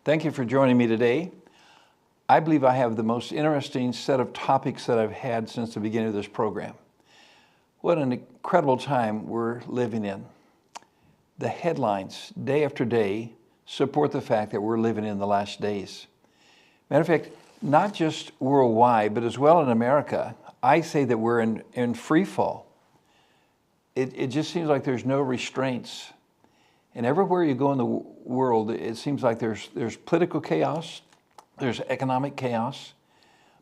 Thank you for joining me today. I believe I have the most interesting set of topics that I've had since the beginning of this program. What an incredible time we're living in. The headlines, day after day, support the fact that we're living in the last days. Matter of fact, not just worldwide, but as well in America, I say that we're in free fall. It just seems like there's no restraints. And everywhere you go in the world, it seems like there's political chaos, there's economic chaos.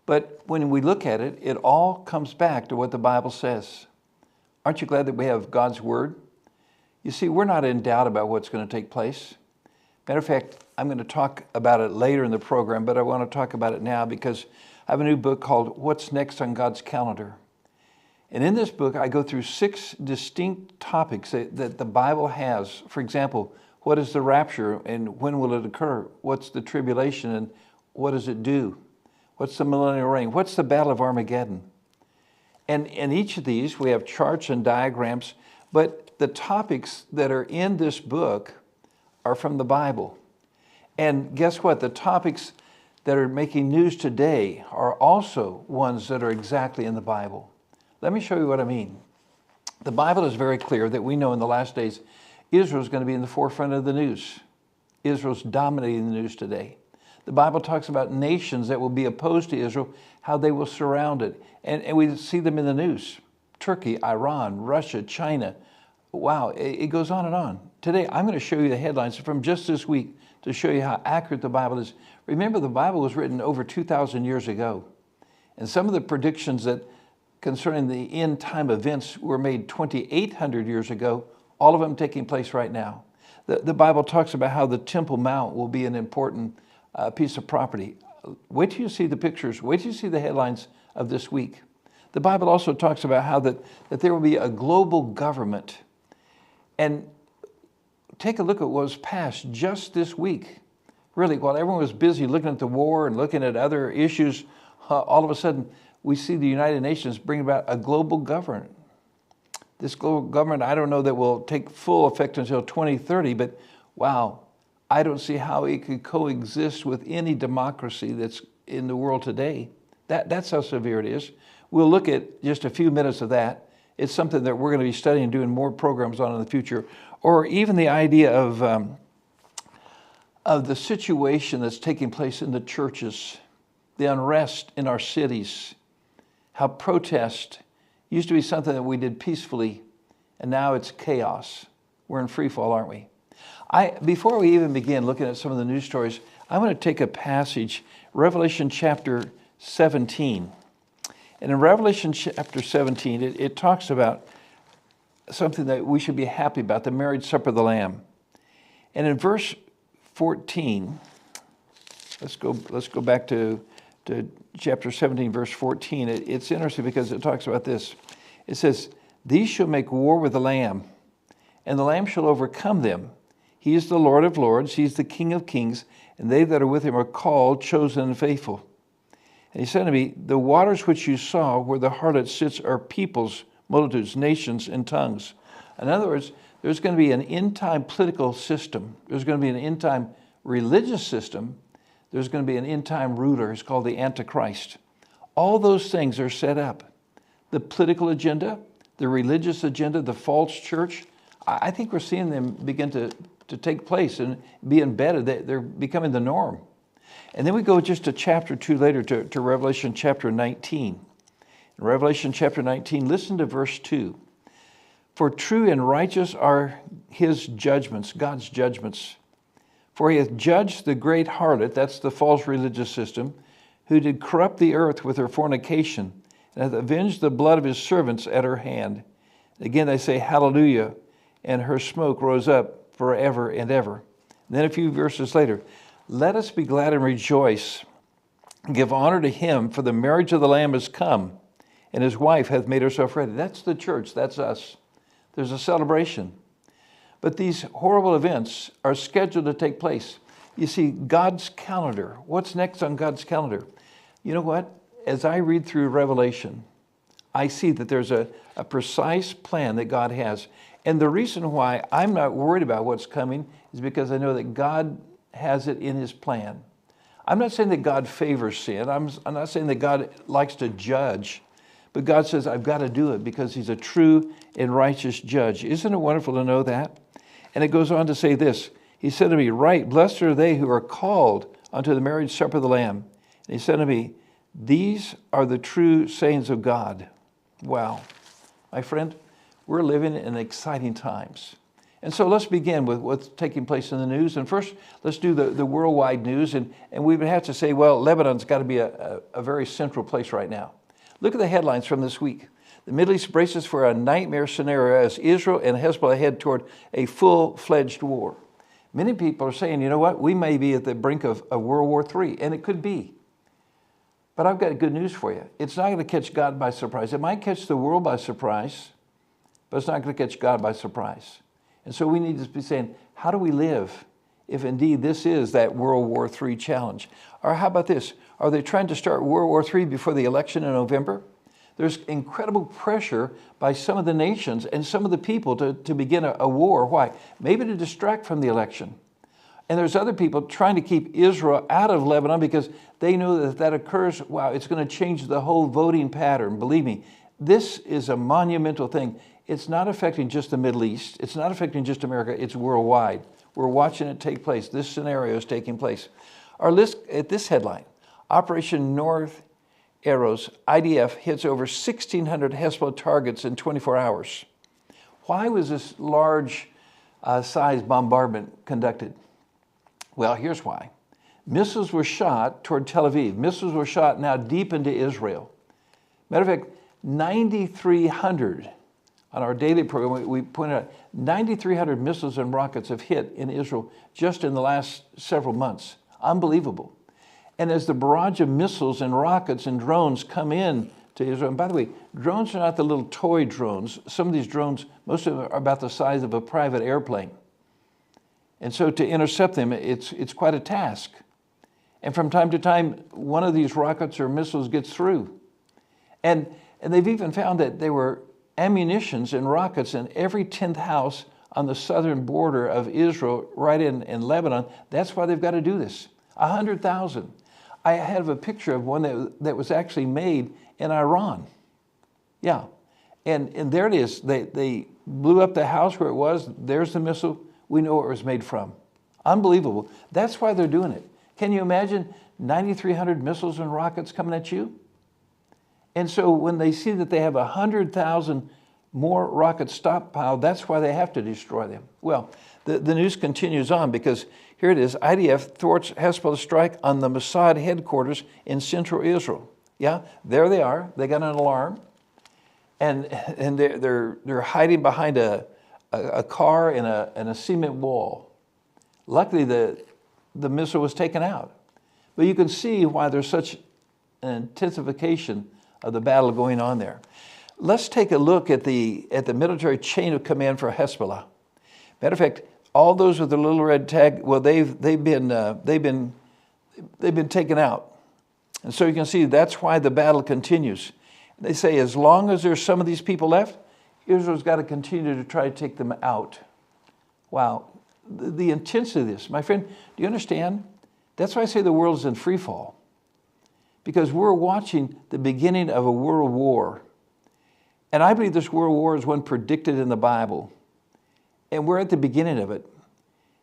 But when we look at it, it all comes back to what the Bible says. Aren't you glad that we have God's Word? You see, we're not in doubt about what's going to take place. Matter of fact, I'm going to talk about it later in the program, but I want to talk about it now because I have a new book called What's Next on God's Calendar. And in this book, I go through 6 distinct topics that the Bible has. For example, what is the rapture and when will it occur? What's the tribulation and what does it do? What's the millennial reign? What's the battle of Armageddon? And in each of these, we have charts and diagrams, but the topics that are in this book are from the Bible. And guess what? The topics that are making news today are also ones that are exactly in the Bible. Let me show you what I mean. The Bible is very clear that we know in the last days, Israel is going to be in the forefront of the news. Israel's dominating the news today. The Bible talks about nations that will be opposed to Israel, how they will surround it. And we see them in the news. Turkey, Iran, Russia, China. Wow, it goes on and on. Today, I'm going to show you the headlines from just this week to show you how accurate the Bible is. Remember, the Bible was written over 2,000 years ago. And some of the predictions that concerning the end time events were made 2,800 years ago, all of them taking place right now. The Bible talks about how the Temple Mount will be an important piece of property. Wait till you see the pictures. Wait till you see the headlines of this week. The Bible also talks about how that there will be a global government. And take a look at what was passed just this week. Really, while everyone was busy looking at the war and looking at other issues, all of a sudden, we see the United Nations bring about a global government. This global government, I don't know that will take full effect until 2030, but wow, I don't see how it could coexist with any democracy that's in the world today. That's how severe it is. We'll look at just a few minutes of that. It's something that we're going to be studying and doing more programs on in the future. Or even the idea of the situation that's taking place in the churches, the unrest in our cities, how protest used to be something that we did peacefully, and now it's chaos. We're in free fall, aren't we? Before we even begin looking at some of the news stories, I want to take a passage, Revelation chapter 17. And in Revelation chapter 17, it talks about something that we should be happy about, the marriage supper of the Lamb. And in verse 14, let's go back to chapter 17, verse 14. It's interesting because it talks about this. It says, "These shall make war with the Lamb, and the Lamb shall overcome them. He is the Lord of lords, he is the King of kings, and they that are with him are called, chosen, and faithful. And he said to me, the waters which you saw where the harlot sits are peoples, multitudes, nations, and tongues." In other words, there's going to be an end-time political system. There's going to be an end-time religious system. There's going to be an end-time ruler. It's called the Antichrist. All those things are set up. The political agenda, the religious agenda, the false church, I think we're seeing them begin to take place and be embedded. They're becoming the norm. And then we go just a chapter 2 later to Revelation chapter 19. In Revelation chapter 19, listen to verse 2. "For true and righteous are his judgments," God's judgments. "For he hath judged the great harlot," that's the false religious system, "who did corrupt the earth with her fornication, and hath avenged the blood of his servants at her hand." Again they say, "Hallelujah," and her smoke rose up forever and ever. And then a few verses later, "Let us be glad and rejoice, and give honor to him, for the marriage of the Lamb is come, and his wife hath made herself ready." That's the church, that's us. There's a celebration. But these horrible events are scheduled to take place. You see, God's calendar, what's next on God's calendar? You know what? As I read through Revelation, I see that there's a precise plan that God has. And the reason why I'm not worried about what's coming is because I know that God has it in his plan. I'm not saying that God favors sin. I'm not saying that God likes to judge. But God says, I've got to do it because he's a true and righteous judge. Isn't it wonderful to know that? And it goes on to say this. He said to me, right, blessed are they who are called unto the marriage supper of the Lamb. And he said to me, these are the true sayings of God. Wow. My friend, we're living in exciting times. And so let's begin with what's taking place in the news. And first, let's do the worldwide news. And we would have to say, well, Lebanon's got to be a very central place right now. Look at the headlines from this week. The Middle East braces for a nightmare scenario as Israel and Hezbollah head toward a full-fledged war. Many people are saying, you know what, we may be at the brink of World War III, and it could be. But I've got good news for you. It's not going to catch God by surprise. It might catch the world by surprise, but it's not going to catch God by surprise. And so we need to be saying, how do we live if indeed this is that World War III challenge? Or how about this? Are they trying to start World War III before the election in November? There's incredible pressure by some of the nations and some of the people to begin a war. Why? Maybe to distract from the election. And there's other people trying to keep Israel out of Lebanon because they know that if that occurs, wow, it's going to change the whole voting pattern. Believe me, this is a monumental thing. It's not affecting just the Middle East. It's not affecting just America. It's worldwide. We're watching it take place. This scenario is taking place. Our list at this headline, Operation North Arrows, IDF hits over 1,600 Hezbollah targets in 24 hours. Why was this large size bombardment conducted? Well, here's why. Missiles were shot toward Tel Aviv. Missiles were shot now deep into Israel. Matter of fact, 9,300 on our daily program, we pointed out 9,300 missiles and rockets have hit in Israel just in the last several months. Unbelievable. And as the barrage of missiles and rockets and drones come in to Israel, and by the way, drones are not the little toy drones. Some of these drones, most of them are about the size of a private airplane. And so to intercept them, it's quite a task. And from time to time, one of these rockets or missiles gets through. And they've even found that there were ammunitions and rockets in every 10th house on the southern border of Israel, right in Lebanon. That's why they've got to do this. 100,000. I have a picture of one that was actually made in Iran. Yeah. And there it is. They blew up the house where it was. There's the missile. We know where it was made from. Unbelievable. That's why they're doing it. Can you imagine 9,300 missiles and rockets coming at you? And so when they see that they have 100,000 more rockets stockpiled, that's why they have to destroy them. Well, the news continues on because here it is. IDF thwarts Hezbollah strike on the Mossad headquarters in central Israel. Yeah, there they are. They got an alarm. And they're hiding behind a car and a cement wall. Luckily, the missile was taken out. But you can see why there's such an intensification of the battle going on there. Let's take a look at the military chain of command for Hezbollah. Matter of fact, all those with the little red tag, well, they've been taken out, and so you can see that's why the battle continues. They say as long as there's some of these people left, Israel's got to continue to try to take them out. Wow, the intensity of this, my friend. Do you understand? That's why I say the world is in free fall, because we're watching the beginning of a world war. And I believe this world war is one predicted in the Bible. And we're at the beginning of it.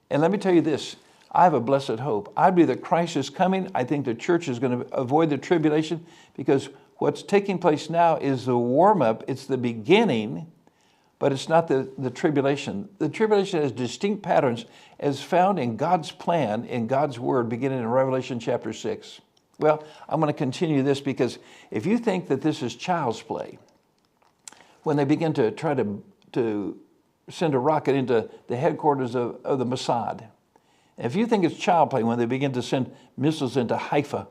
And let me tell you this, I have a blessed hope. I believe that Christ is coming. I think the church is going to avoid the tribulation, because what's taking place now is the warm-up. It's the beginning, but it's not the tribulation. The tribulation has distinct patterns as found in God's plan, in God's word, beginning in Revelation chapter 6. Well, I'm going to continue this, because if you think that this is child's play, when they begin to try to send a rocket into the headquarters of the Mossad, if you think it's child play when they begin to send missiles into Haifa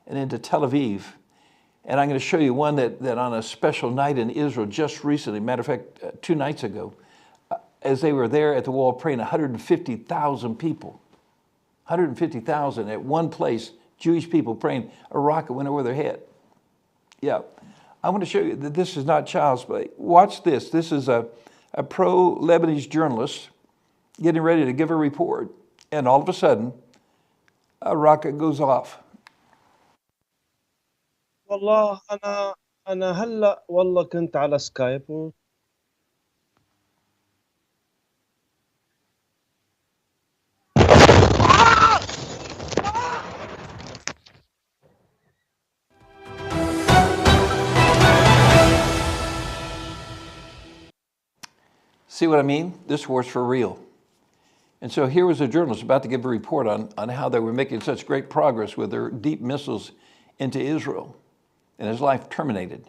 and into Tel Aviv, and I'm going to show you one that on a special night in Israel just recently, matter of fact, 2 nights ago, as they were there at the wall praying, 150,000 people, 150,000 at one place, Jewish people praying, a rocket went over their head. Yeah, I want to show you that this is not child's play. Watch this. This is a pro-Lebanese journalist getting ready to give a report, and all of a sudden, a rocket goes off. والله أنا هلأ والله كنت على سكايب See what I mean? This war's for real. And so here was a journalist about to give a report on how they were making such great progress with their deep missiles into Israel, and his life terminated.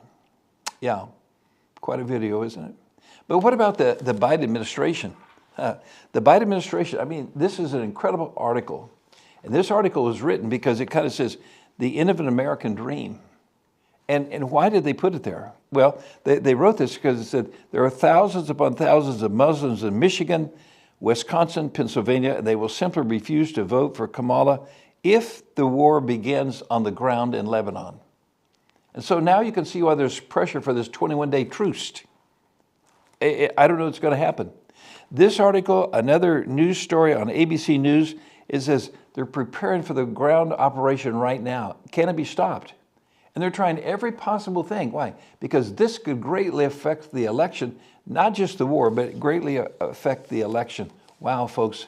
Yeah, quite a video, isn't it? But what about the Biden administration? The Biden administration, I mean, this is an incredible article. And this article was written because it kind of says the end of an American dream. And why did they put it there? Well, they wrote this because it said there are thousands upon thousands of Muslims in Michigan, Wisconsin, Pennsylvania, and they will simply refuse to vote for Kamala if the war begins on the ground in Lebanon. And so now you can see why there's pressure for this 21-day truce. I don't know what's going to happen. This article, another news story on ABC News, it says they're preparing for the ground operation right now. Can it be stopped? And they're trying every possible thing. Why? Because this could greatly affect the election, not just the war, but greatly affect the election. Wow, folks,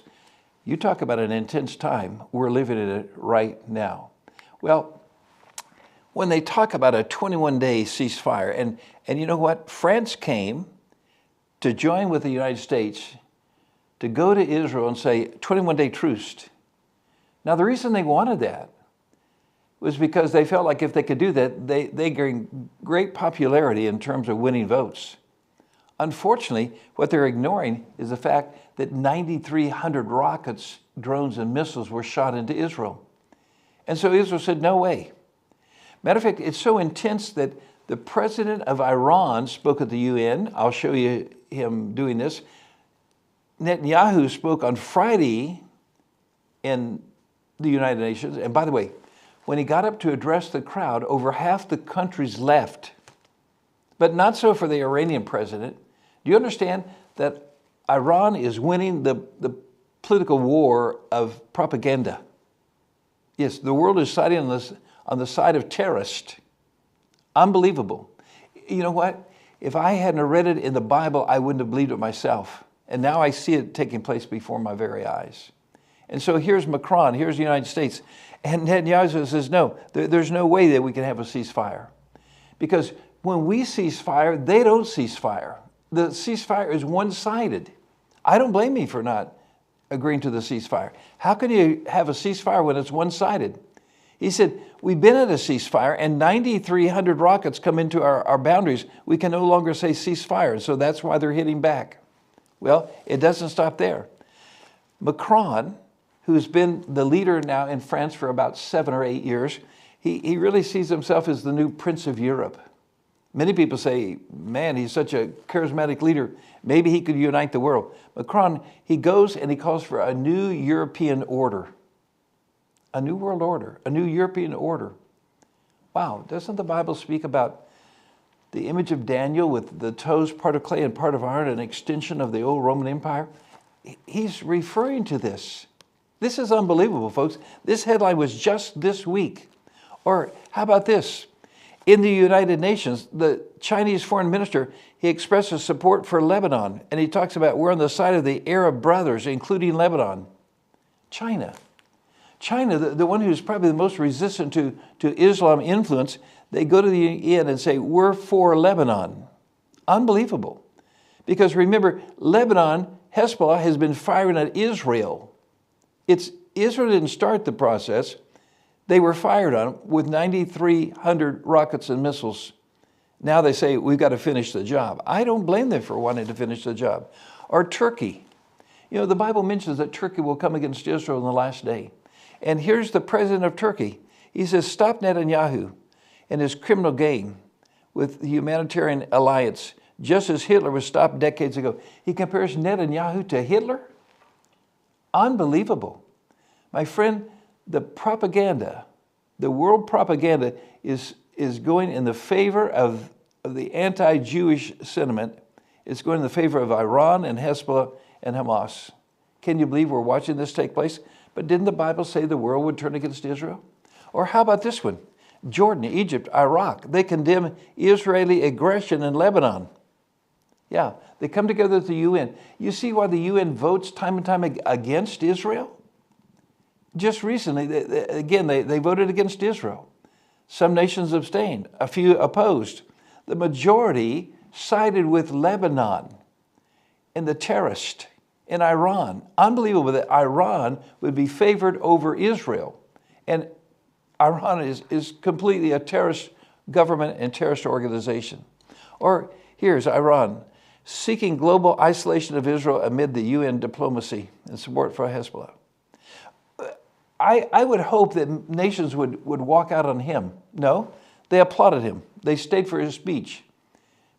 you talk about an intense time. We're living in it right now. Well, when they talk about a 21-day ceasefire, and you know what? France came to join with the United States to go to Israel and say, 21-day truce. Now, the reason they wanted that was because they felt like if they could do that, they gained great popularity in terms of winning votes. Unfortunately, what they're ignoring is the fact that 9,300 rockets, drones, and missiles were shot into Israel. And so Israel said, no way. Matter of fact, it's so intense that the president of Iran spoke at the UN. I'll show you him doing this. Netanyahu spoke on Friday in the United Nations. And by the way, when he got up to address the crowd, over half the countries left. But not so for the Iranian president. Do you understand that Iran is winning the political war of propaganda? Yes, the world is siding on the side of terrorists. Unbelievable. You know what? If I hadn't read it in the Bible, I wouldn't have believed it myself. And now I see it taking place before my very eyes. And so here's Macron, here's the United States. And Netanyahu says, no, there's no way that we can have a ceasefire. Because when we cease fire, they don't cease fire. The ceasefire is one-sided. I don't blame you for not agreeing to the ceasefire. How can you have a ceasefire when it's one-sided? He said, we've been at a ceasefire and 9,300 rockets come into our boundaries. We can no longer say ceasefire. So that's why they're hitting back. Well, it doesn't stop there. Macron, who's been the leader now in France for about 7 or 8 years, he really sees himself as the new Prince of Europe. Many people say, man, he's such a charismatic leader. Maybe he could unite the world. Macron, he goes and he calls for a new European order. A new world order, a new European order. Wow, doesn't the Bible speak about the image of Daniel with the toes part of clay and part of iron, an extension of the old Roman Empire? He's referring to this. This is unbelievable, folks. This headline was just this week. Or how about this? In the United Nations, the Chinese foreign minister, he expresses support for Lebanon, and he talks about we're on the side of the Arab brothers, including Lebanon. China, the one who's probably the most resistant to Islam influence, they go to the UN and say, we're for Lebanon. Unbelievable. Because remember, Lebanon, Hezbollah has been firing at Israel. Israel didn't start the process. They were fired on with 9,300 rockets and missiles. Now they say, we've got to finish the job. I don't blame them for wanting to finish the job. Or Turkey. You know, the Bible mentions that Turkey will come against Israel in the last day. And here's the president of Turkey. He says, stop Netanyahu and his criminal gang with the humanitarian alliance, just as Hitler was stopped decades ago. He compares Netanyahu to Hitler? Unbelievable. My friend, the propaganda, the world propaganda is going in the favor of the anti-Jewish sentiment. It's going in the favor of Iran and Hezbollah and Hamas. Can you believe we're watching this take place? But didn't the Bible say the world would turn against Israel? Or how about this one? Jordan, Egypt, Iraq, they condemn Israeli aggression in Lebanon. Yeah, they come together at the UN. You see why the UN votes time and time against Israel? Just recently, they voted against Israel. Some nations abstained, a few opposed. The majority sided with Lebanon and the terrorist in Iran. Unbelievable that Iran would be favored over Israel. And Iran is completely a terrorist government and terrorist organization. Or here's Iran, seeking global isolation of Israel amid the UN diplomacy and support for Hezbollah. I would hope that nations would walk out on him. No, they applauded him. They stayed for his speech.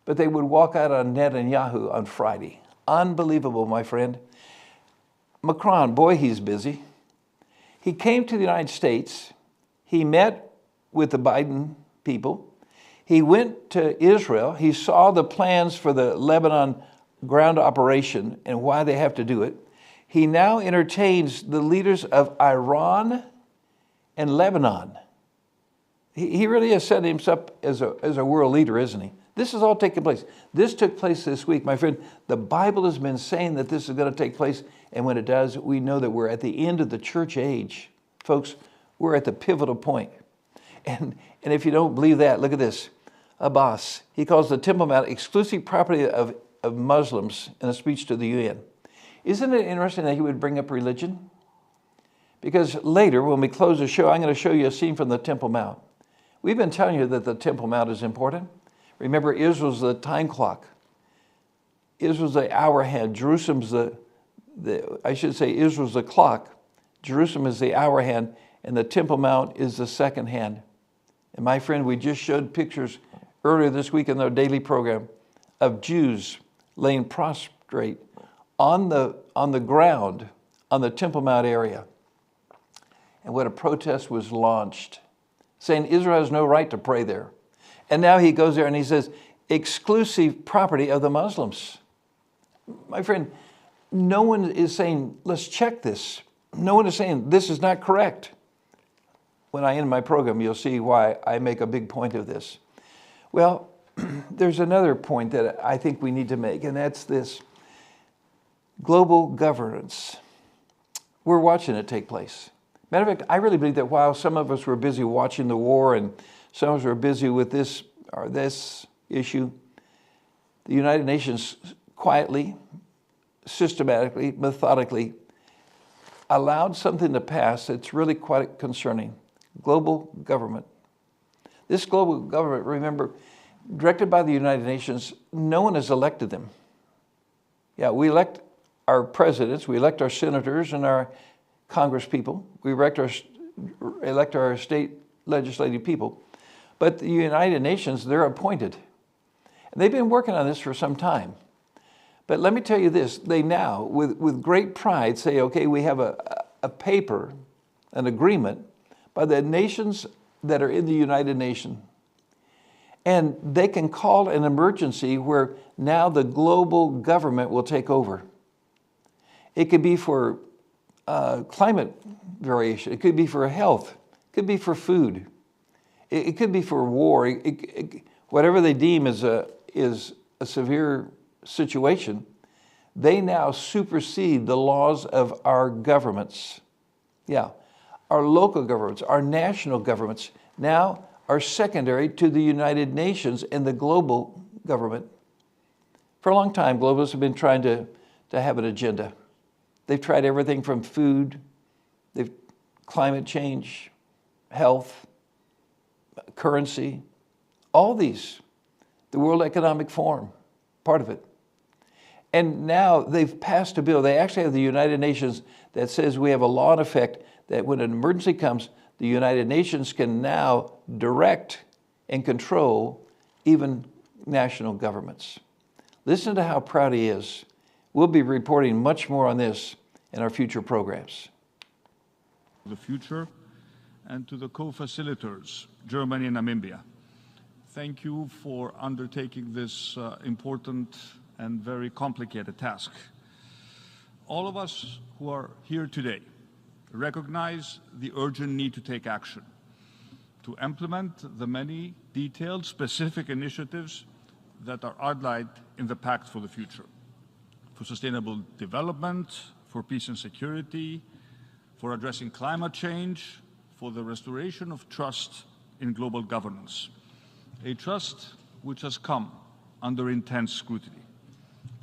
But they would walk out on Netanyahu on Friday. Unbelievable, my friend. Macron, boy, he's busy. He came to the United States. He met with the Biden people. He went to Israel. He saw the plans for the Lebanon ground operation and why they have to do it. He now entertains the leaders of Iran and Lebanon. He really has set himself as a world leader, isn't he? This is all taking place. This took place this week. My friend, the Bible has been saying that this is going to take place, and when it does, we know that we're at the end of the church age. Folks, we're at the pivotal point. And if you don't believe that, look at this. Abbas, he calls the Temple Mount exclusive property of Muslims in a speech to the UN. Isn't it interesting that he would bring up religion? Because later, when we close the show, I'm going to show you a scene from the Temple Mount. We've been telling you that the Temple Mount is important. Remember, Israel's the time clock. Israel's the hour hand. Jerusalem's Israel's the clock. Jerusalem is the hour hand, and the Temple Mount is the second hand. And my friend, we just showed pictures earlier this week in our daily program of Jews laying prostrate on the ground on the Temple Mount area. And what a protest was launched, saying Israel has no right to pray there. And now he goes there and he says, exclusive property of the Muslims. My friend, no one is saying, let's check this. No one is saying, this is not correct. When I end my program, you'll see why I make a big point of this. Well, there's another point that I think we need to make, and that's this. Global governance. We're watching it take place. Matter of fact, I really believe that while some of us were busy watching the war and some of us were busy with this or this issue, the United Nations quietly, systematically, methodically allowed something to pass that's really quite concerning. Global government. This global government, remember, directed by the United Nations, no one has elected them. Yeah, we elect our presidents, we elect our senators and our Congress people, we elect our state legislative people, but the United Nations, they're appointed. And they've been working on this for some time. But let me tell you this, they now, with great pride, say, okay, we have a paper, an agreement by the nations that are in the United Nations. And they can call an emergency where now the global government will take over. It could be for climate variation. It could be for health. It could be for food. It could be for war. Whatever they deem is a severe situation, they now supersede the laws of our governments. Yeah, our local governments, our national governments now are secondary to the United Nations and the global government. For a long time, globalists have been trying to have an agenda. They've tried everything from food, climate change, health, currency, all these, the World Economic Forum, part of it. And now they've passed a bill. They actually have the United Nations that says we have a law in effect that when an emergency comes, the United Nations can now direct and control even national governments. Listen to how proud he is. We'll be reporting much more on this in our future programs. The future, and to the co-facilitators, Germany and Namibia. Thank you for undertaking this important and very complicated task. All of us who are here today recognize the urgent need to take action, to implement the many detailed, specific initiatives that are outlined in the Pact for the Future, for sustainable development, for peace and security, for addressing climate change, for the restoration of trust in global governance, a trust which has come under intense scrutiny,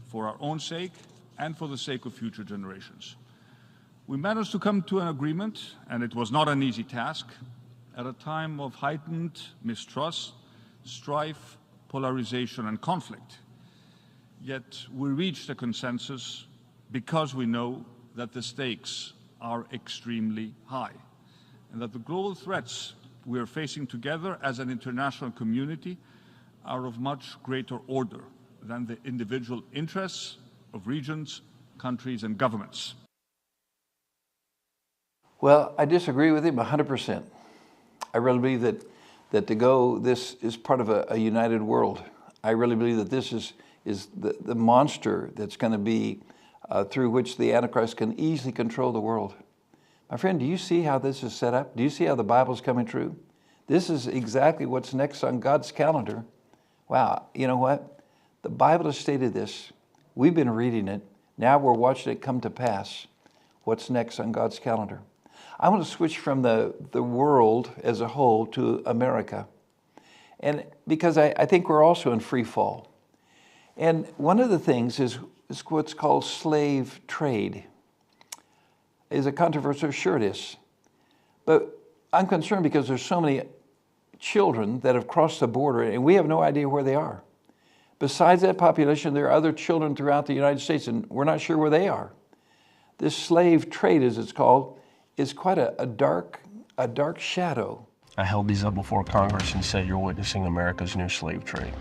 for our own sake and for the sake of future generations. We managed to come to an agreement, and it was not an easy task, at a time of heightened mistrust, strife, polarization, and conflict. Yet we reached a consensus because we know that the stakes are extremely high, and that the global threats we are facing together as an international community are of much greater order than the individual interests of regions, countries, and governments. Well, I disagree with him 100%. I really believe that this is part of a united world. I really believe that this is the monster that's going to be through which the Antichrist can easily control the world. My friend, do you see how this is set up? Do you see how the Bible's coming true? This is exactly what's next on God's calendar. Wow, you know what? The Bible has stated this. We've been reading it. Now we're watching it come to pass. What's next on God's calendar? I want to switch from the world as a whole to America. And because I think we're also in free fall. And one of the things is what's called slave trade. Is it controversial? Sure it is. But I'm concerned because there's so many children that have crossed the border and we have no idea where they are. Besides that population, there are other children throughout the United States and we're not sure where they are. This slave trade, as it's called, is quite a dark shadow. I held these up before Congress and said, you're witnessing America's new slave trade.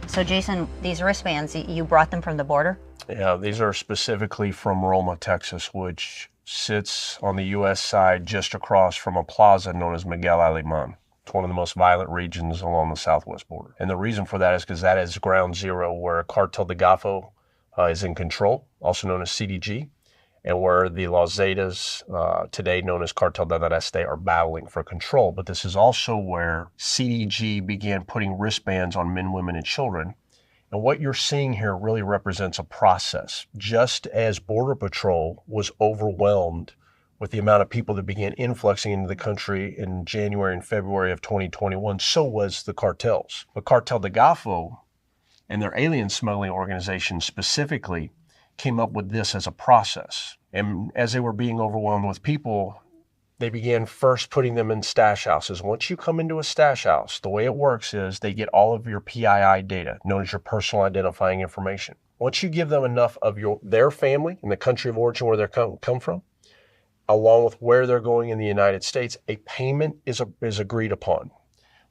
So Jason, these wristbands, you brought them from the border? Yeah, these are specifically from Roma, Texas, which sits on the U.S. side just across from a plaza known as Miguel Alemán. It's one of the most violent regions along the southwest border. And the reason for that is because that is ground zero where Cartel de Golfo is in control, also known as CDG, and where the Los Zetas, today known as Cartel del Noreste, are battling for control. But this is also where CDG began putting wristbands on men, women, and children. And what you're seeing here really represents a process. Just as Border Patrol was overwhelmed with the amount of people that began influxing into the country in January and February of 2021, so was the cartels. But Cartel de Golfo and their alien smuggling organization specifically came up with this as a process. And as they were being overwhelmed with people, they began first putting them in stash houses. Once you come into a stash house, the way it works is they get all of your PII data, known as your personal identifying information. Once you give them enough of their family and the country of origin where they come from, along with where they're going in the United States, a payment is agreed upon.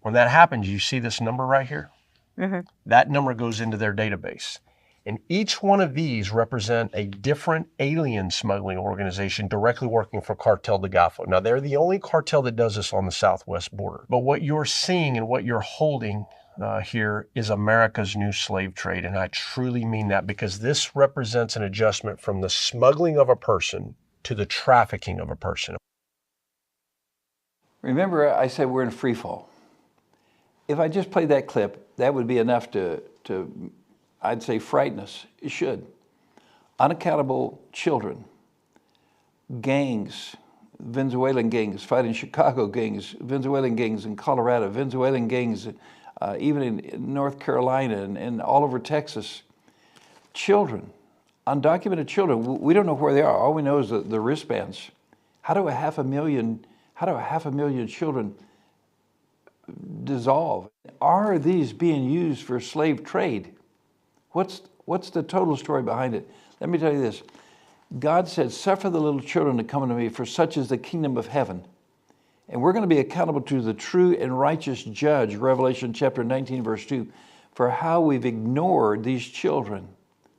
When that happens, you see this number right here? Mm-hmm. That number goes into their database. And each one of these represent a different alien smuggling organization directly working for Cartel de Golfo. Now, they're the only cartel that does this on the southwest border. But what you're seeing and what you're holding here is America's new slave trade. And I truly mean that because this represents an adjustment from the smuggling of a person to the trafficking of a person. Remember, I said we're in free fall. If I just played that clip, that would be enough to I'd say frighten us. It should. Unaccountable children, gangs, Venezuelan gangs fighting Chicago gangs, Venezuelan gangs in Colorado, Venezuelan gangs even in North Carolina and all over Texas. Children, undocumented children, we don't know where they are. All we know is the wristbands. How do a half a million children dissolve? Are these being used for slave trade? What's the total story behind it? Let me tell you this. God said, suffer the little children to come unto me, for such is the kingdom of heaven. And we're going to be accountable to the true and righteous judge, Revelation chapter 19, verse 2, for how we've ignored these children.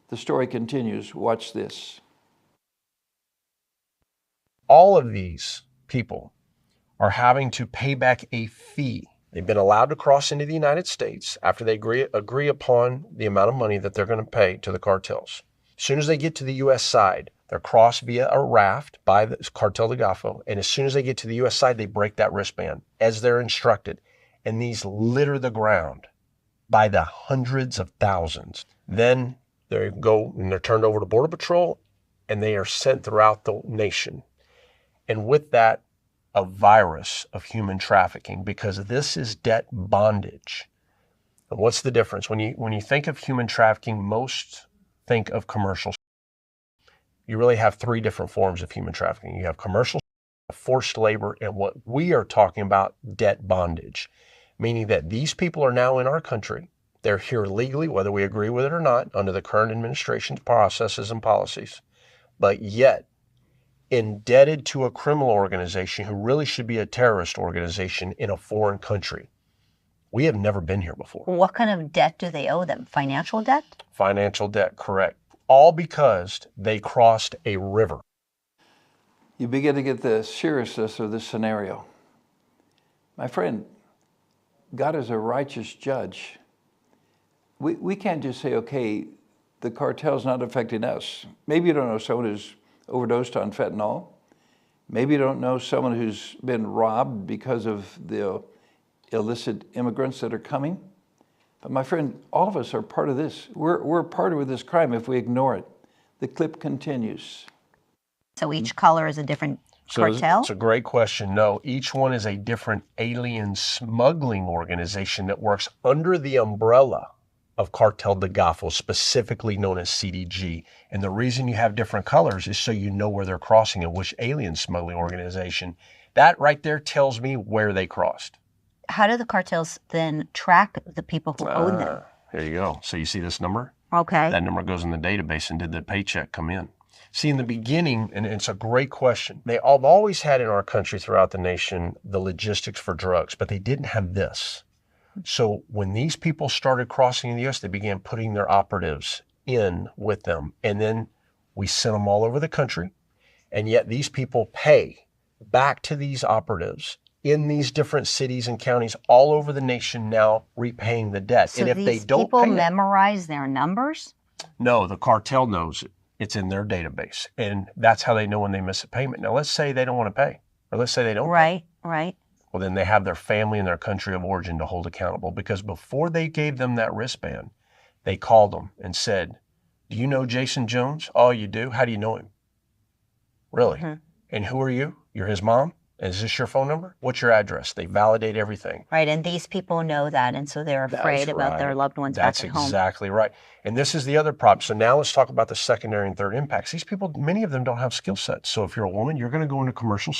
The story continues. Watch this. All of these people are having to pay back a fee. They've been allowed to cross into the United States after they agree upon the amount of money that they're going to pay to the cartels. As soon as they get to the U.S. side, they're crossed via a raft by the Cartel del Golfo. And as soon as they get to the U.S. side, they break that wristband as they're instructed. And these litter the ground by the hundreds of thousands. Then they go and they're turned over to Border Patrol, and they are sent throughout the nation. And with that, a virus of human trafficking, because this is debt bondage. And what's the difference? When you think of human trafficking, most think of commercial. You really have three different forms of human trafficking. You have commercial, forced labor, and what we are talking about, debt bondage, meaning that these people are now in our country. They're here legally, whether we agree with it or not, under the current administration's processes and policies, but yet indebted to a criminal organization who really should be a terrorist organization in a foreign country. We have never been here before. What kind of debt do they owe them? Financial debt? Financial debt, correct. All because they crossed a river. You begin to get the seriousness of this scenario. My friend, God is a righteous judge. We can't just say, okay, the cartel's not affecting us. Maybe you don't know someone who's overdosed on fentanyl. Maybe you don't know someone who's been robbed because of the illicit immigrants that are coming. But my friend, all of us are part of this. We're part of this crime if we ignore it. The clip continues. So each color is a different cartel? It's a great question. No, each one is a different alien smuggling organization that works under the umbrella of Cartel del Golfo, specifically known as CDG. And the reason you have different colors is so you know where they're crossing and which alien smuggling organization. That right there tells me where they crossed. How do the cartels then track the people who own them? Here you go. So you see this number? Okay. That number goes in the database, and did the paycheck come in? See, in the beginning, and it's a great question, they have always had in our country throughout the nation the logistics for drugs, but they didn't have this. So when these people started crossing the U.S., they began putting their operatives in with them. And then we sent them all over the country. And yet these people pay back to these operatives in these different cities and counties all over the nation now, repaying the debt. So and if these they don't people pay memorize their numbers? No, the cartel knows it. It's in their database. And that's how they know when they miss a payment. Now, let's say they don't want to pay, or let's say they don't pay. Right. Well, then they have their family and their country of origin to hold accountable, because before they gave them that wristband, they called them and said, do you know Jason Jones? Oh, you do? How do you know him? Really? Mm-hmm. And who are you? You're his mom? Is this your phone number? What's your address? They validate everything. Right, and these people know that, and so they're afraid about their loved ones back at home. That's exactly right. And this is the other problem. So now let's talk about the secondary and third impacts. These people, many of them don't have skill sets. So if you're a woman, you're going to go into commercial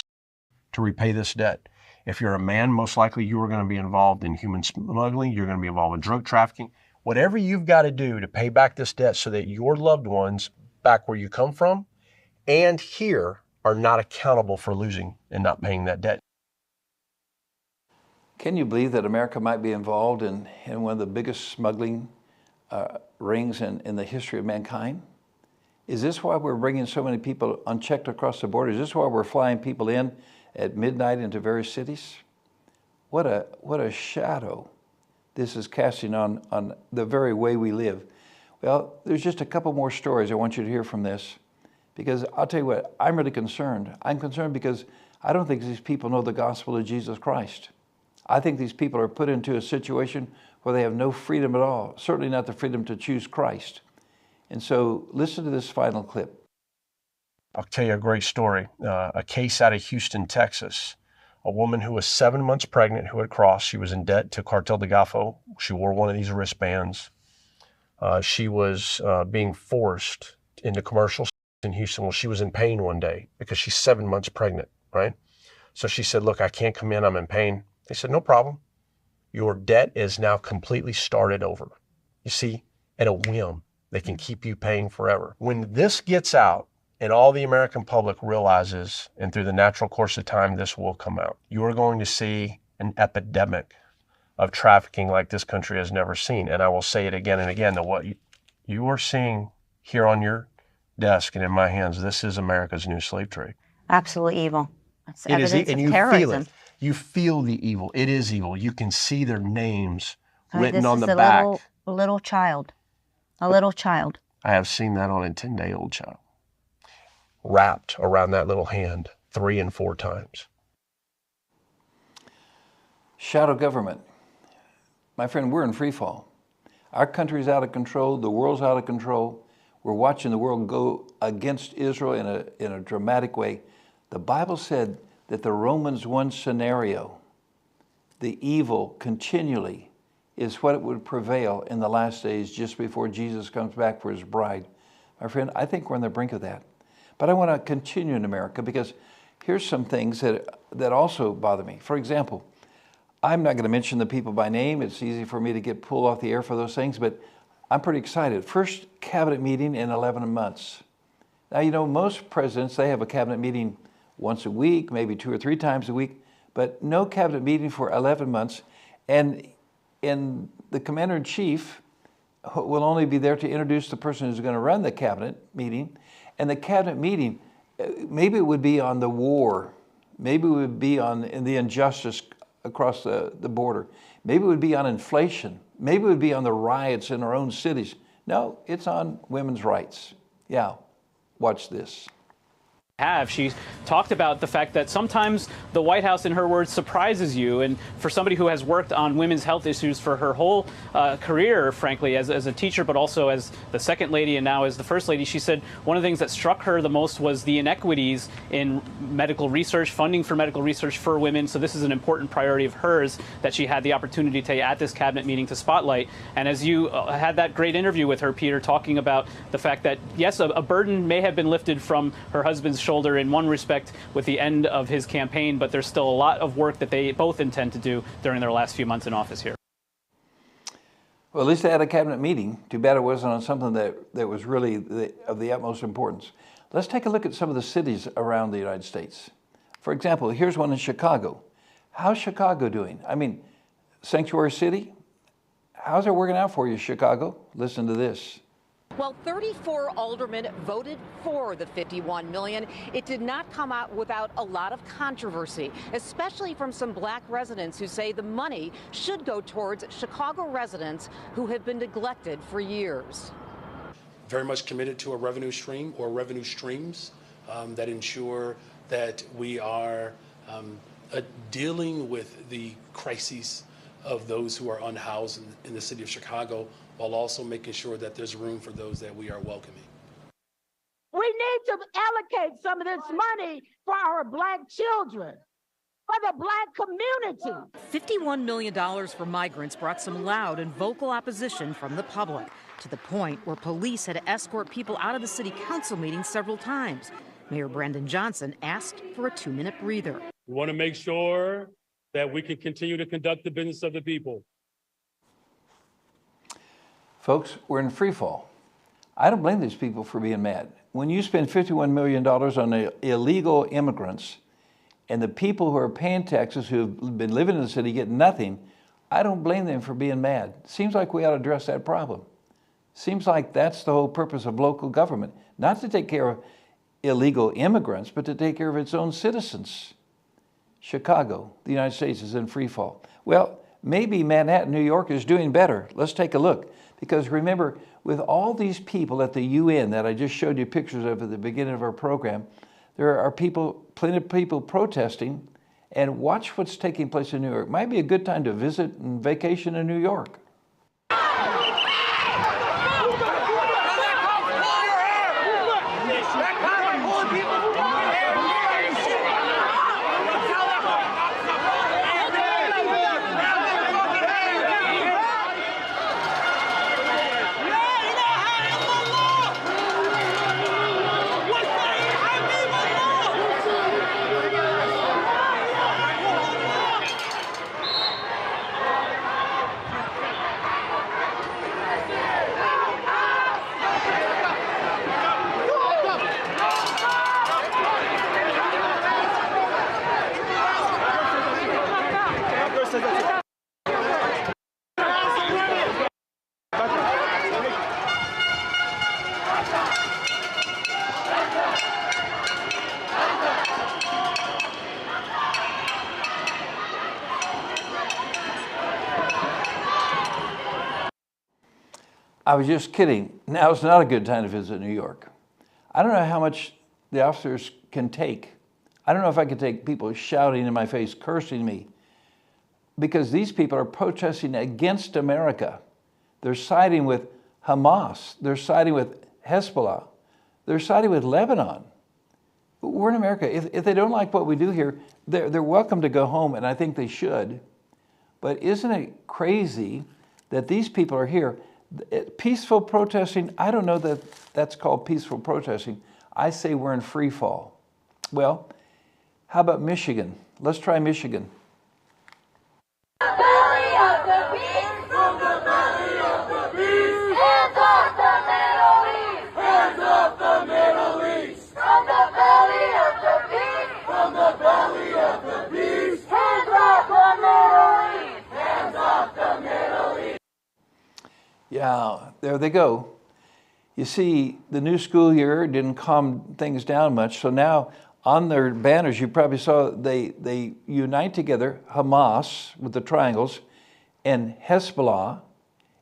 to repay this debt. If you're a man, most likely you are going to be involved in human smuggling. You're going to be involved in drug trafficking. Whatever you've got to do to pay back this debt so that your loved ones back where you come from and here are not accountable for losing and not paying that debt. Can you believe that America might be involved in one of the biggest smuggling rings in the history of mankind? Is this why we're bringing so many people unchecked across the border? Is this why we're flying people in at midnight into various cities? What a shadow this is casting on the very way we live. Well, there's just a couple more stories I want you to hear from this, because I'll tell you what, I'm really concerned. I'm concerned because I don't think these people know the gospel of Jesus Christ. I think these people are put into a situation where they have no freedom at all, certainly not the freedom to choose Christ. And so listen to this final clip. I'll tell you a great story. A case out of Houston, Texas. A woman who was 7 months pregnant who had crossed. She was in debt to Cartel del Golfo. She wore one of these wristbands. She was being forced into commercial in Houston. Well, she was in pain one day because she's 7 months pregnant, right? So she said, look, I can't come in. I'm in pain. They said, no problem. Your debt is now completely started over. You see, at a whim, they can keep you paying forever. When this gets out, and all the American public realizes, and through the natural course of time, this will come out, you are going to see an epidemic of trafficking like this country has never seen. And I will say it again and again, that what you are seeing here on your desk and in my hands, this is America's new slave trade. Absolutely evil. That's It is, evidence and of you terrorism. feel it. You feel the evil. It is evil. You can see their names All right, written this on is the a back. little child. A little child. I have seen that on a 10-day-old child, wrapped around that little hand 3 and 4 times. Shadow government. My friend, we're in free fall. Our country's out of control. The world's out of control. We're watching the world go against Israel in a dramatic way. The Bible said that the Romans 1 scenario, the evil continually, is what it would prevail in the last days just before Jesus comes back for his bride. My friend, I think we're on the brink of that. But I want to continue in America because here's some things that also bother me. For example, I'm not going to mention the people by name. It's easy for me to get pulled off the air for those things, but I'm pretty excited. First cabinet meeting in 11 months. Now, you know, most presidents, they have a cabinet meeting once a week, maybe 2 or 3 times a week, but no cabinet meeting for 11 months. And the commander-in-chief will only be there to introduce the person who's going to run the cabinet meeting. And the cabinet meeting, maybe it would be on the war. Maybe it would be on the injustice across the border. Maybe it would be on inflation. Maybe it would be on the riots in our own cities. No, it's on women's rights. Yeah, watch this. She talked about the fact that sometimes the White House, in her words, surprises you. And for somebody who has worked on women's health issues for her whole career, frankly, as a teacher, but also as the second lady and now as the first lady, she said one of the things that struck her the most was the inequities in medical research, funding for medical research for women. So this is an important priority of hers that she had the opportunity to at this cabinet meeting to spotlight. And as you had that great interview with her, Peter, talking about the fact that, yes, a burden may have been lifted from her husband's shoulder in one respect with the end of his campaign, but there's still a lot of work that they both intend to do during their last few months in office here. Well, at least they had a cabinet meeting. Too bad it wasn't on something that was really of the utmost importance. Let's take a look at some of the cities around the United States. For example, here's one in Chicago. How's Chicago doing? I mean, sanctuary city? How's it working out for you, Chicago? Listen to this. Well, 34 aldermen voted for the $51 million. It did not come out without a lot of controversy, especially from some black residents who say the money should go towards Chicago residents who have been neglected for years. Very much committed to a revenue stream or revenue streams that ensure that we are dealing with the crises of those who are unhoused in the city of Chicago, while also making sure that there's room for those that we are welcoming. We need to allocate some of this money for our black children, for the black community. $51 million for migrants brought some loud and vocal opposition from the public, to the point where police had to escort people out of the city council meeting several times. Mayor Brandon Johnson asked for a 2-minute breather. We want to make sure that we can continue to conduct the business of the people. Folks, we're in free fall. I don't blame these people for being mad. When you spend $51 million on illegal immigrants and the people who are paying taxes who have been living in the city get nothing, I don't blame them for being mad. Seems like we ought to address that problem. Seems like that's the whole purpose of local government, not to take care of illegal immigrants, but to take care of its own citizens. Chicago, the United States, is in free fall. Well, maybe Manhattan, New York is doing better. Let's take a look. Because remember, with all these people at the UN that I just showed you pictures of at the beginning of our program, there are plenty of people protesting. And watch what's taking place in New York. Might be a good time to visit and vacation in New York. I was just kidding. Now it's not a good time to visit New York. I don't know how much the officers can take. I don't know if I could take people shouting in my face, cursing me, because these people are protesting against America. They're siding with Hamas. They're siding with Hezbollah. They're siding with Lebanon. We're in America. If they don't like what we do here, they're welcome to go home, and I think they should. But isn't it crazy that these people are here? Peaceful protesting, I don't know that that's called peaceful protesting. I say we're in free fall. Well, how about Michigan? Let's try Michigan. Yeah, there they go. You see, the new school year didn't calm things down much, so now on their banners, you probably saw they unite together, Hamas with the triangles, and Hezbollah,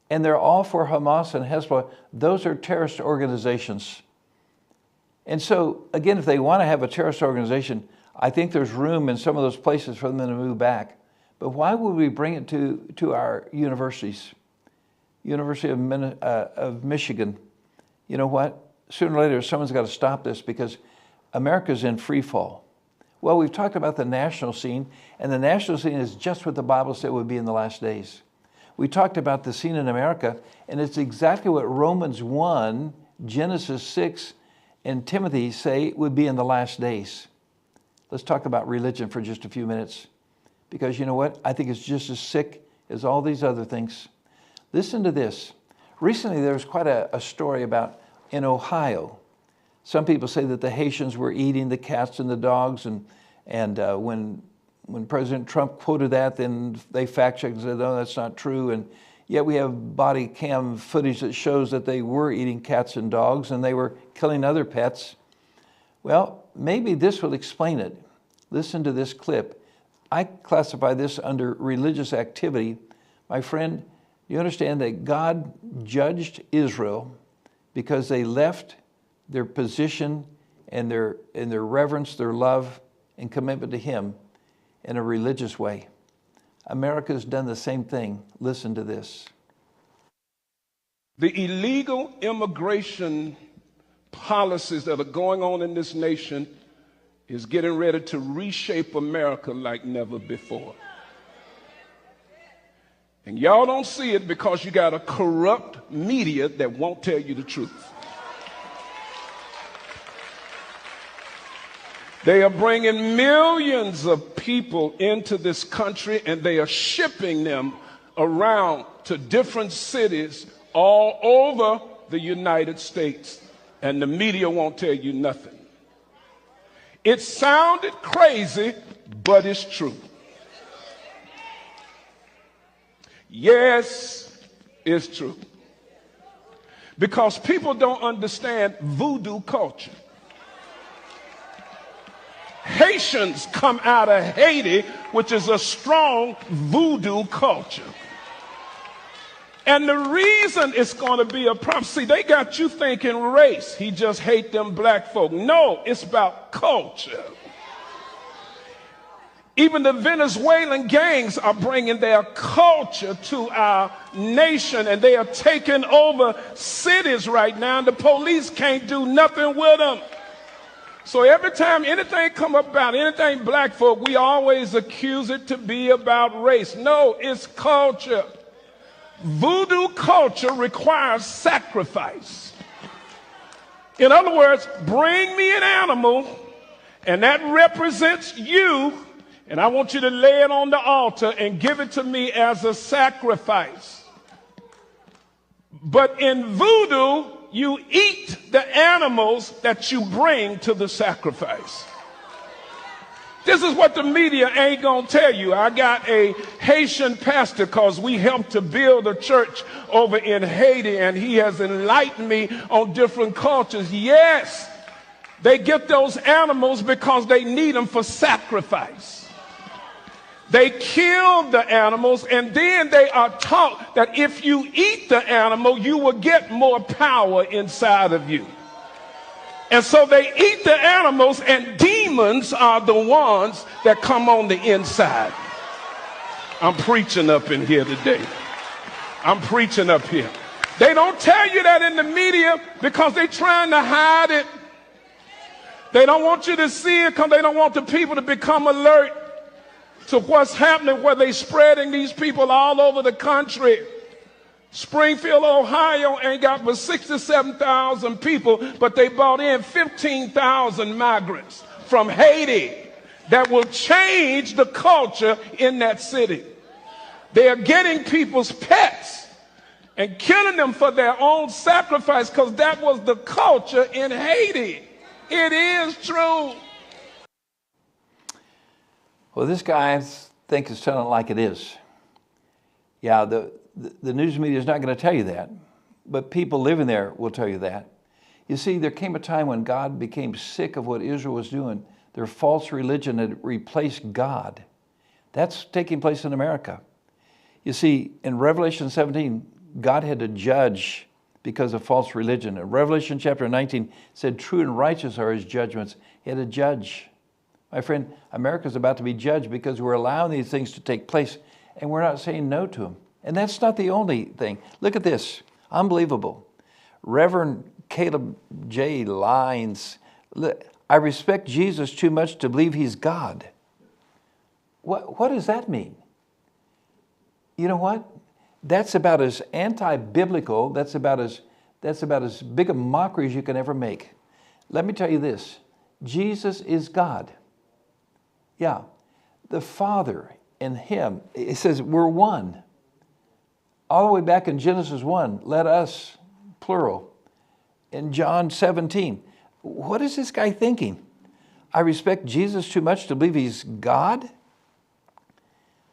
and they're all for Hamas and Hezbollah. Those are terrorist organizations. And so, again, if they want to have a terrorist organization, I think there's room in some of those places for them to move back. But why would we bring it to our universities? University of Michigan. You know what? Sooner or later, someone's got to stop this because America's in free fall. Well, we've talked about the national scene, and the national scene is just what the Bible said would be in the last days. We talked about the scene in America, and it's exactly what Romans 1, Genesis 6, and Timothy say would be in the last days. Let's talk about religion for just a few minutes, because you know what? I think it's just as sick as all these other things. Listen to this. Recently, there was quite a story about in Ohio. Some people say that the Haitians were eating the cats and the dogs, and when President Trump quoted that, then they fact-checked and said, no, that's not true. And yet we have body cam footage that shows that they were eating cats and dogs, and they were killing other pets. Well, maybe this will explain it. Listen to this clip. I classify this under religious activity. My friend, you understand that God judged Israel because they left their position and their reverence, their love, and commitment to Him in a religious way. America's done the same thing. Listen to this. The illegal immigration policies that are going on in this nation is getting ready to reshape America like never before. And y'all don't see it because you got a corrupt media that won't tell you the truth. They are bringing millions of people into this country, and they are shipping them around to different cities all over the United States. And the media won't tell you nothing. It sounded crazy, but it's true. Yes, it's true. Because people don't understand voodoo culture. Haitians come out of Haiti, which is a strong voodoo culture. And the reason it's going to be a problem, see, they got you thinking race. He just hate them black folk. No, it's about culture. Even the Venezuelan gangs are bringing their culture to our nation, and they are taking over cities right now, and the police can't do nothing with them. So every time anything come up about anything black folk, we always accuse it to be about race. No, it's culture. Voodoo culture requires sacrifice. In other words, bring me an animal, and that represents you, and I want you to lay it on the altar and give it to me as a sacrifice. But in voodoo, you eat the animals that you bring to the sacrifice. This is what the media ain't gonna tell you. I got a Haitian pastor because we helped to build a church over in Haiti, and he has enlightened me on different cultures. Yes, they get those animals because they need them for sacrifice. They kill the animals, and then they are taught that if you eat the animal, you will get more power inside of you. And so they eat the animals, and demons are the ones that come on the inside. I'm preaching up in here today. I'm preaching up here. They don't tell you that in the media because they're trying to hide it. They don't want you to see it because they don't want the people to become alert to what's happening, where they're spreading these people all over the country. Springfield, Ohio ain't got but 67,000 people, but they brought in 15,000 migrants from Haiti that will change the culture in that city. They are getting people's pets and killing them for their own sacrifice because that was the culture in Haiti. It is true. Well, this guy, I think, is telling it like it is. Yeah, the news media is not going to tell you that, but people living there will tell you that. You see, there came a time when God became sick of what Israel was doing. Their false religion had replaced God. That's taking place in America. You see, in Revelation 17, God had to judge because of false religion. In Revelation chapter 19, said, true and righteous are his judgments. He had to judge. My friend, America's about to be judged because we're allowing these things to take place and we're not saying no to them. And that's not the only thing. Look at this. Unbelievable. Reverend Caleb J. Lyons, I respect Jesus too much to believe he's God. What does that mean? You know what? That's about as anti-biblical, that's about as big a mockery as you can ever make. Let me tell you this. Jesus is God. Yeah, the Father and him, it says we're one. All the way back in Genesis 1, let us, plural. In John 17, what is this guy thinking? I respect Jesus too much to believe he's God?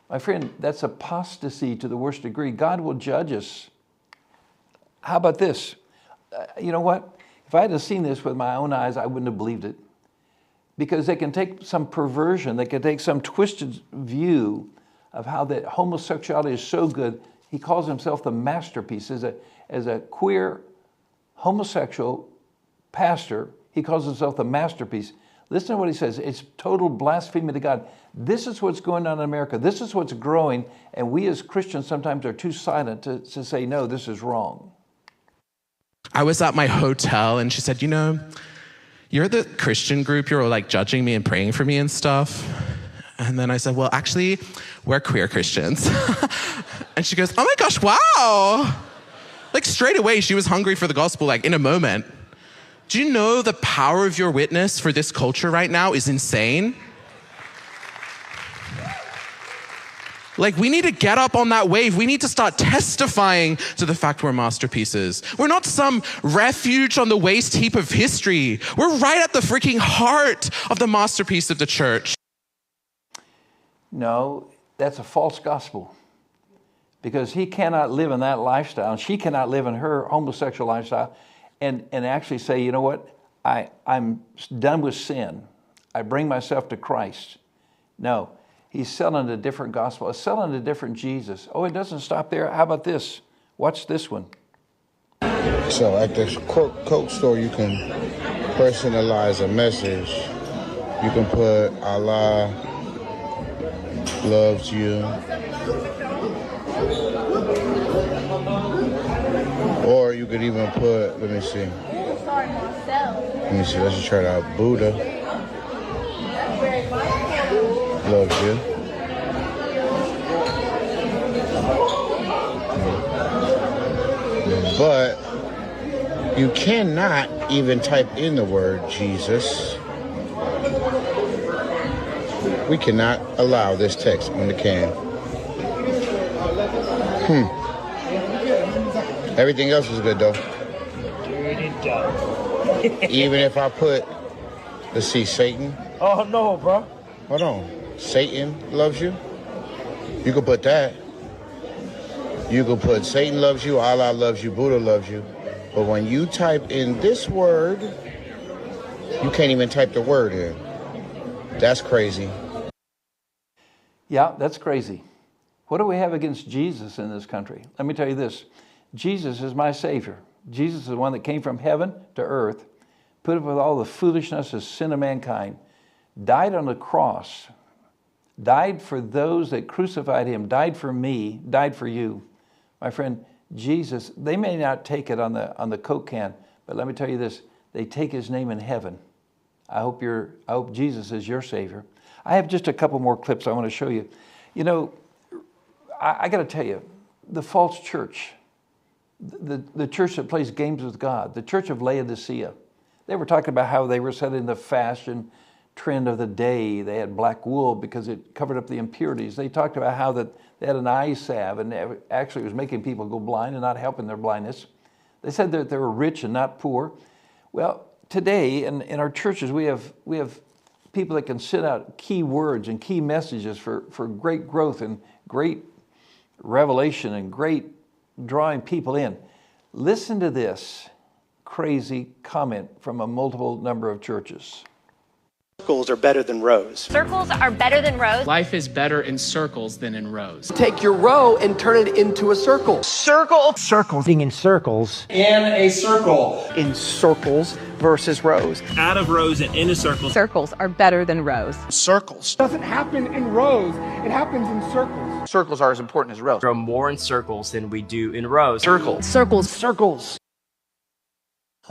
My friend, that's apostasy to the worst degree. God will judge us. How about this? You know what? If I had seen this with my own eyes, I wouldn't have believed it. Because they can take some perversion, they can take some twisted view of how that homosexuality is so good. He calls himself the masterpiece. As a queer homosexual pastor, he calls himself the masterpiece. Listen to what he says. It's total blasphemy to God. This is what's going on in America. This is what's growing, and we as Christians sometimes are too silent to say, no, this is wrong. I was at my hotel, and she said, you know, you're the Christian group, you're like judging me and praying for me and stuff. And then I said, well, actually, we're queer Christians. And she goes, oh my gosh, wow. Like straight away, she was hungry for the gospel, like in a moment. Do you know the power of your witness for this culture right now is insane? Like, we need to get up on that wave. We need to start testifying to the fact we're masterpieces. We're not some refuge on the waste heap of history. We're right at the freaking heart of the masterpiece of the church. No, that's a false gospel. Because he cannot live in that lifestyle, and she cannot live in her homosexual lifestyle, and actually say, you know what, I'm done with sin. I bring myself to Christ. No. He's selling a different gospel, selling a different Jesus. Oh, it doesn't stop there. How about this? Watch this one. So at the Coke store, you can personalize a message. You can put Allah loves you. Or you could even put, let me see. Let's just try it out. Buddha loves you. But you cannot even type in the word Jesus. We cannot allow this text on the can. Everything else is good though. Even if I put, let's see, Satan. Oh no, bro. Hold on. Satan loves you. You could put that. You could put Satan loves you, Allah loves you, Buddha loves you. But when you type in this word, you can't even type the word in. That's crazy. Yeah, that's crazy. What do we have against Jesus in this country? Let me tell you this. Jesus is my Savior. Jesus is the one that came from heaven to earth, put up with all the foolishness of sin of mankind, died on the cross, died for those that crucified him, died for me, died for you. My friend, Jesus, they may not take it on the Coke can, but let me tell you this, they take his name in heaven. I hope Jesus is your Savior. I have just a couple more clips I want to show you. You know, I got to tell you, the false church, the church that plays games with God, the church of Laodicea, they were talking about how they were setting the fashion trend of the day. They had black wool because it covered up the impurities. They talked about how that they had an eye salve and actually it was making people go blind and not helping their blindness. They said that they were rich and not poor. Well, today in our churches we have people that can send out key words and key messages for great growth and great revelation and great drawing people in. Listen to this crazy comment from a multiple number of churches. Circles are better than rows. Circles are better than rows. Life is better in circles than in rows. Take your row and turn it into a circle. Circles. Circles. Being in circles. In a circle. In circles versus rows. Out of rows and into circles. Circles are better than rows. Circles. It doesn't happen in rows. It happens in circles. Circles are as important as rows. We grow more in circles than we do in rows. Circles. Circles. Circles.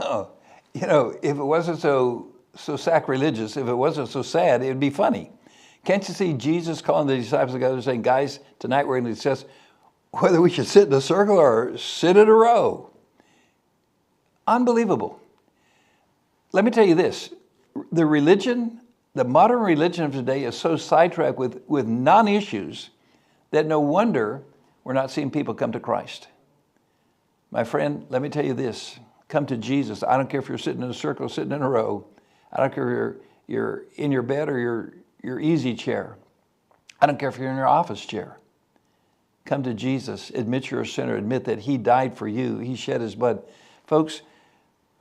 Oh, you know, if it wasn't so sacrilegious, if it wasn't so sad, it'd be funny. Can't you see Jesus calling the disciples together saying, guys, tonight we're going to discuss whether we should sit in a circle or sit in a row? Unbelievable. Let me tell you this, the modern religion of today is so sidetracked with non-issues that no wonder we're not seeing people come to Christ. My friend, let me tell you this, come to Jesus. I don't care if you're sitting in a circle, sitting in a row. I don't care if you're in your bed or your easy chair. I don't care if you're in your office chair. Come to Jesus, admit you're a sinner, admit that he died for you, he shed his blood. Folks,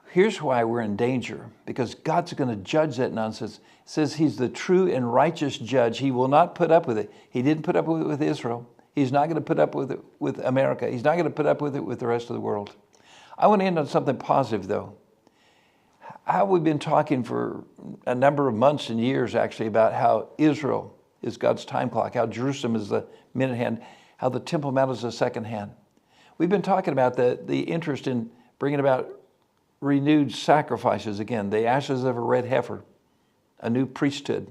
here's why we're in danger, because God's going to judge that nonsense. It says he's the true and righteous judge. He will not put up with it. He didn't put up with it with Israel. He's not going to put up with it with America. He's not going to put up with it with the rest of the world. I want to end on something positive, though. How we've been talking for a number of months and years, actually, about how Israel is God's time clock, how Jerusalem is the minute hand, how the Temple Mount is the second hand. We've been talking about the interest in bringing about renewed sacrifices again, the ashes of a red heifer, a new priesthood.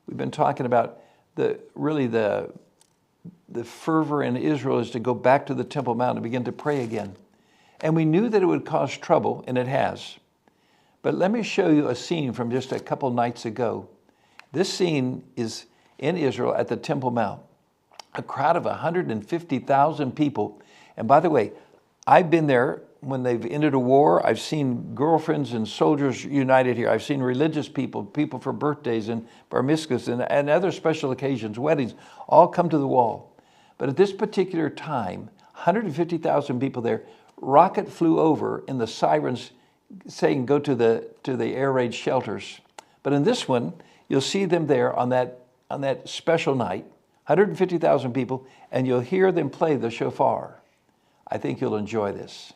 We've been talking about the fervor in Israel is to go back to the Temple Mount and begin to pray again. And we knew that it would cause trouble, and it has. But let me show you a scene from just a couple nights ago. This scene is in Israel at the Temple Mount. A crowd of 150,000 people. And by the way, I've been there when they've ended a war. I've seen girlfriends and soldiers united here. I've seen religious people, people for birthdays and bar mitzvahs and other special occasions, weddings, all come to the wall. But at this particular time, 150,000 people there, rocket flew over and the sirens saying go to the air raid shelters. But in this one, you'll see them there on that special night, 150,000 people, and you'll hear them play the shofar. I think you'll enjoy this.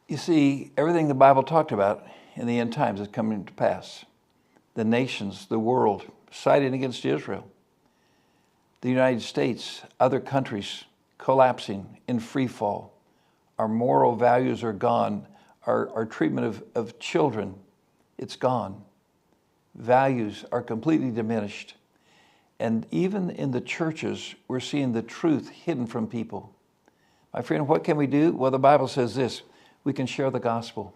You see, everything the Bible talked about in the end times is coming to pass. The nations, the world, siding against Israel. The United States, other countries collapsing in free fall. Our moral values are gone. Our treatment of children it's gone. Values are completely diminished. And even in the churches, we're seeing the truth hidden from people. My friend, what can we do? Well, the Bible says this: we can share the gospel.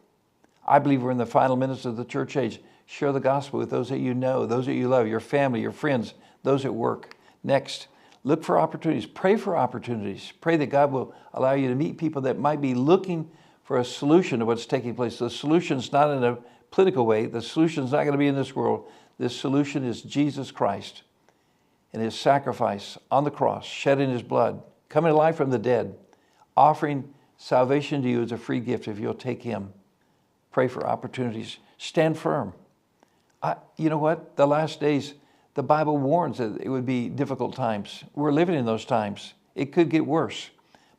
I believe we're in the final minutes of the church age. Share the gospel with those that you know, those that you love, your family, your friends, those at work. Next, look for opportunities. Pray for opportunities. Pray that God will allow you to meet people that might be looking for a solution to what's taking place. The solution's not in a political way. The solution's not going to be in this world. This solution is Jesus Christ and his sacrifice on the cross, shedding his blood, coming to life from the dead, offering salvation to you as a free gift if you'll take him. Pray for opportunities. Stand firm. You know what? The last days, the Bible warns that it would be difficult times. We're living in those times. It could get worse.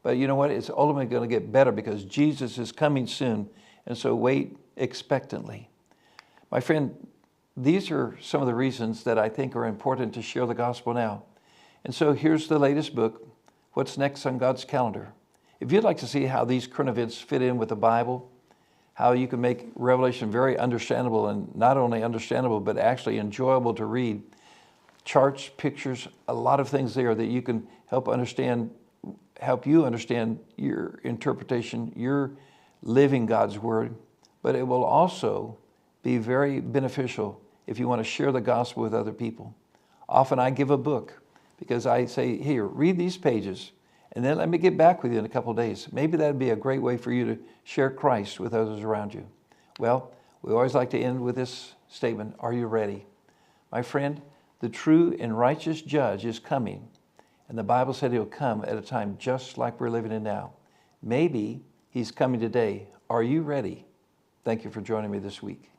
But you know what? It's ultimately going to get better because Jesus is coming soon. And so wait expectantly. My friend, these are some of the reasons that I think are important to share the gospel now. And so here's the latest book, What's Next on God's Calendar. If you'd like to see how these current events fit in with the Bible, how you can make Revelation very understandable, and not only understandable, but actually enjoyable to read, charts, pictures, a lot of things there that you can help you understand your interpretation, your living God's Word. But it will also be very beneficial if you want to share the gospel with other people. Often I give a book because I say, here, read these pages, and then let me get back with you in a couple of days. Maybe that'd be a great way for you to share Christ with others around you. Well, we always like to end with this statement: are you ready? My friend, the true and righteous judge is coming, and the Bible said he'll come at a time just like we're living in now. Maybe he's coming today. Are you ready? Thank you for joining me this week.